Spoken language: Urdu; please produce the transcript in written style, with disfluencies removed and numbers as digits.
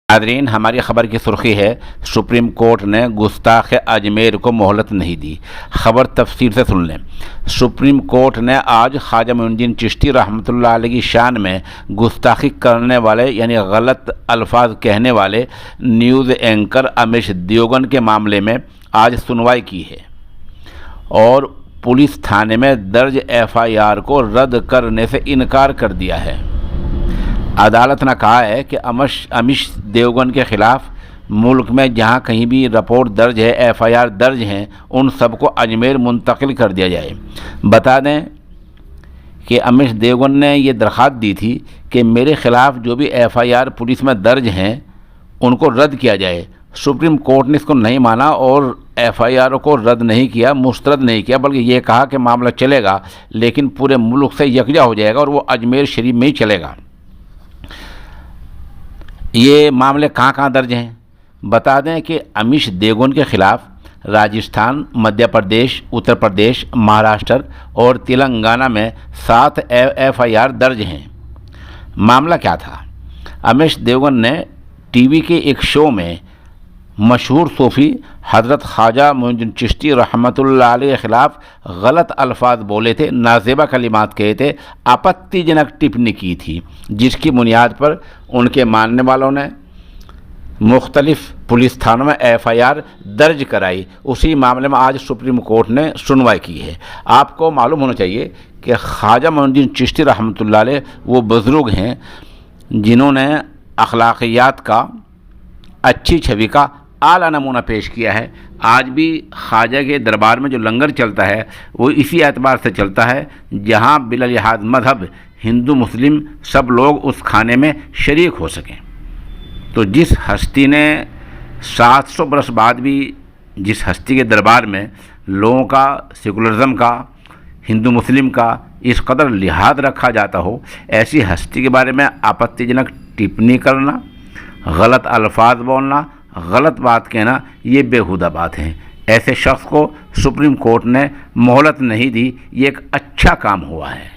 ناظرین، ہماری خبر کی سرخی ہے سپریم کورٹ نے گستاخ اجمیر کو مہلت نہیں دی۔ خبر تفصیل سے سن لیں۔ سپریم کورٹ نے آج خواجہ معین الدین چشتی رحمۃ اللہ علیہ کی شان میں گستاخی کرنے والے یعنی غلط الفاظ کہنے والے نیوز اینکر امیش دیوگن کے معاملے میں آج سنوائی کی ہے اور پولیس تھانے میں درج ایف آئی آر کو رد کرنے سے انکار کر دیا ہے۔ عدالت نے کہا ہے کہ امیش دیوگن کے خلاف ملک میں جہاں کہیں بھی رپورٹ درج ہے، ایف آئی آر درج ہیں، ان سب کو اجمیر منتقل کر دیا جائے۔ بتا دیں کہ امیش دیوگن نے یہ درخواست دی تھی کہ میرے خلاف جو بھی ایف آئی آر پولیس میں درج ہیں ان کو رد کیا جائے۔ سپریم کورٹ نے اس کو نہیں مانا اور ایف آئی آر کو رد نہیں کیا، مسترد نہیں کیا، بلکہ یہ کہا کہ معاملہ چلے گا لیکن پورے ملک سے یکجا ہو جائے گا اور وہ اجمیر شریف میں ہی چلے گا۔ یہ معاملے کہاں کہاں درج ہیں بتا دیں کہ امیش دیوگن کے خلاف راجستھان، مدھیہ پردیش، اتر پردیش، مہاراشٹر اور تلنگانہ میں 7 ایف آئی آر درج ہیں۔ معاملہ کیا تھا؟ امیش دیوگن نے ٹی وی کے ایک شو میں مشہور صوفی حضرت خواجہ معین الدین چشتی رحمۃ اللہ علیہ کے خلاف غلط الفاظ بولے تھے، نازیبا کلمات کہے تھے، آپتی جنک ٹپنی کی تھی، جس کی بنیاد پر ان کے ماننے والوں نے مختلف پولیس تھانوں میں ایف آئی آر درج کرائی۔ اسی معاملے میں آج سپریم کورٹ نے سنوائی کی ہے۔ آپ کو معلوم ہونا چاہیے کہ خواجہ معین الدین چشتی رحمۃ اللہ علیہ وہ بزرگ ہیں جنہوں نے اخلاقیات کا، اچھی چھوی کا اعلیٰ نمونہ پیش کیا ہے۔ آج بھی خواجہ کے دربار میں جو لنگر چلتا ہے وہ اسی اعتبار سے چلتا ہے جہاں بلا لحاظ مذہب ہندو مسلم سب لوگ اس کھانے میں شریک ہو سکیں۔ تو جس ہستی نے 700 برس بعد بھی جس ہستی کے دربار میں لوگوں کا، سیکولرزم کا، ہندو مسلم کا اس قدر لحاظ رکھا جاتا ہو، ایسی ہستی کے بارے میں آپتی جنک ٹپنی کرنا، غلط الفاظ بولنا، غلط بات کہنا، یہ بےہودہ بات ہے۔ ایسے شخص کو سپریم کورٹ نے مہلت نہیں دی، یہ ایک اچھا کام ہوا ہے۔